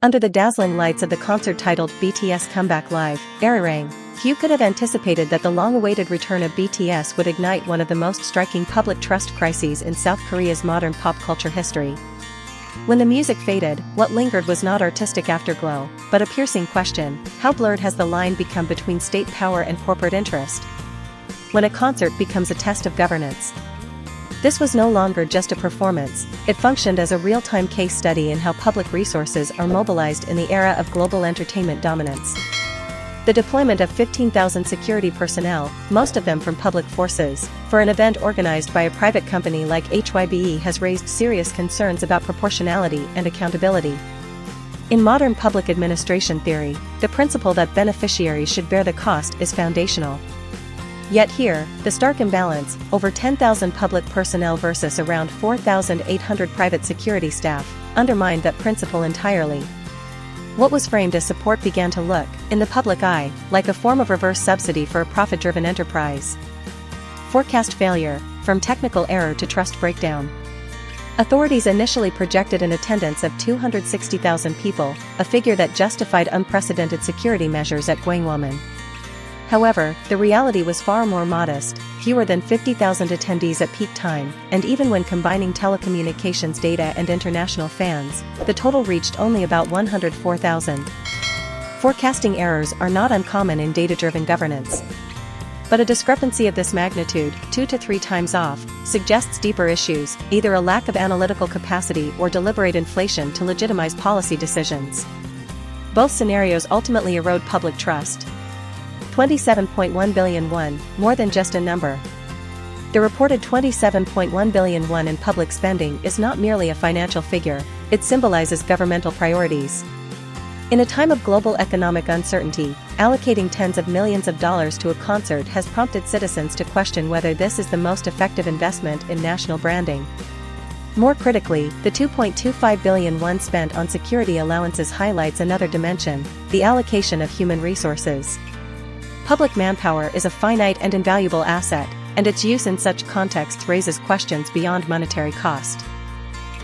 Under the dazzling lights of the concert titled BTS Comeback Live, Arirang, few could have anticipated that the long-awaited return of BTS would ignite one of the most striking public trust crises in South Korea's modern pop culture history. When the music faded, what lingered was not artistic afterglow, but a piercing question: how blurred has the line become between state power and corporate interest? When a concert becomes a test of governance. This was no longer just a performance, it functioned as a real-time case study in how public resources are mobilized in the era of global entertainment dominance. The deployment of 15,000 security personnel, most of them from public forces, for an event organized by a private company like HYBE has raised serious concerns about proportionality and accountability. In modern public administration theory, the principle that beneficiaries should bear the cost is foundational. Yet here, the stark imbalance, over 10,000 public personnel versus around 4,800 private security staff, undermined that principle entirely. What was framed as support began to look, in the public eye, like a form of reverse subsidy for a profit-driven enterprise. Forecast failure, from technical error to trust breakdown. Authorities initially projected an attendance of 260,000 people, a figure that justified unprecedented security measures at Gwanghwamun. However, the reality was far more modest, fewer than 50,000 attendees at peak time, and even when combining telecommunications data and international fans, the total reached only about 104,000. Forecasting errors are not uncommon in data-driven governance. But a discrepancy of this magnitude, 2 to 3 times off, suggests deeper issues, either a lack of analytical capacity or deliberate inflation to legitimize policy decisions. Both scenarios ultimately erode public trust. 27.1 billion won, more than just a number. The reported 27.1 billion won in public spending is not merely a financial figure, it symbolizes governmental priorities. In a time of global economic uncertainty, allocating tens of millions of dollars to a concert has prompted citizens to question whether this is the most effective investment in national branding. More critically, the 2.25 billion won spent on security allowances highlights another dimension: the allocation of human resources. Public manpower is a finite and invaluable asset, and its use in such contexts raises questions beyond monetary cost.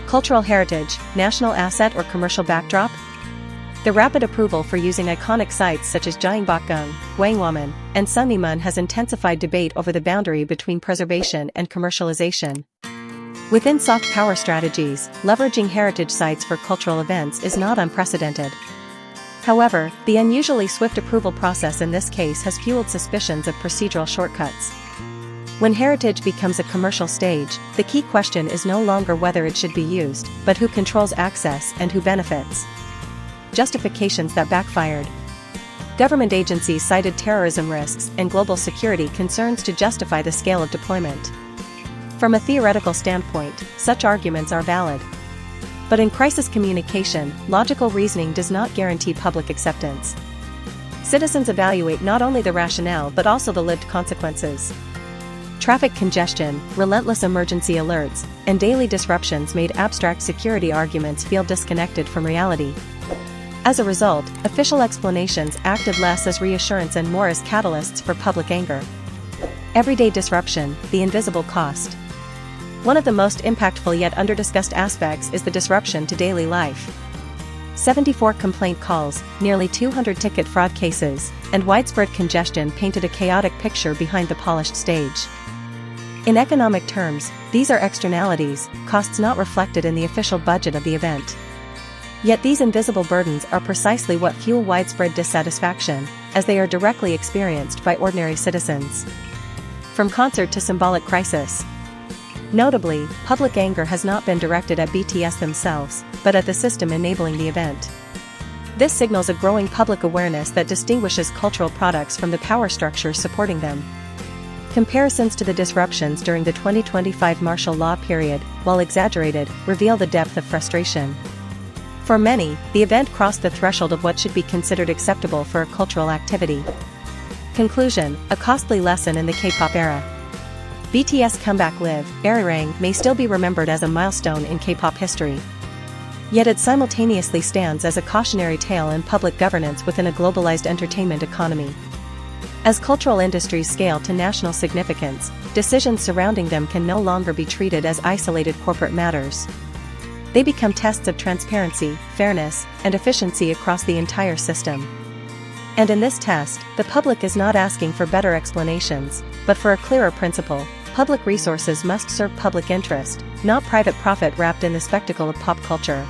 Cultural heritage, national asset or commercial backdrop? The rapid approval for using iconic sites such as Gyeongbokgung, Gwanghwamun, and Sungnimun has intensified debate over the boundary between preservation and commercialization. Within soft power strategies, leveraging heritage sites for cultural events is not unprecedented. However, the unusually swift approval process in this case has fueled suspicions of procedural shortcuts. When heritage becomes a commercial stage, the key question is no longer whether it should be used, but who controls access and who benefits. Justifications that backfired. Government agencies cited terrorism risks and global security concerns to justify the scale of deployment. From a theoretical standpoint, such arguments are valid. But in crisis communication, logical reasoning does not guarantee public acceptance. Citizens evaluate not only the rationale but also the lived consequences. Traffic congestion, relentless emergency alerts, and daily disruptions made abstract security arguments feel disconnected from reality. As a result, official explanations acted less as reassurance and more as catalysts for public anger. Everyday disruption, the invisible cost. One of the most impactful yet underdiscussed aspects is the disruption to daily life. 74 complaint calls, nearly 200 ticket fraud cases, and widespread congestion painted a chaotic picture behind the polished stage. In economic terms, these are externalities, costs not reflected in the official budget of the event. Yet these invisible burdens are precisely what fuel widespread dissatisfaction, as they are directly experienced by ordinary citizens. From concert to symbolic crisis. Notably, public anger has not been directed at BTS themselves, but at the system enabling the event. This signals a growing public awareness that distinguishes cultural products from the power structures supporting them. Comparisons to the disruptions during the 2025 martial law period, while exaggerated, reveal the depth of frustration. For many, the event crossed the threshold of what should be considered acceptable for a cultural activity. Conclusion: a costly lesson in the K-pop era. BTS Comeback Live, Arirang may still be remembered as a milestone in K-pop history. Yet it simultaneously stands as a cautionary tale in public governance within a globalized entertainment economy. As cultural industries scale to national significance, decisions surrounding them can no longer be treated as isolated corporate matters. They become tests of transparency, fairness, and efficiency across the entire system. And in this test, the public is not asking for better explanations, but for a clearer principle: public resources must serve public interest, not private profit wrapped in the spectacle of pop culture.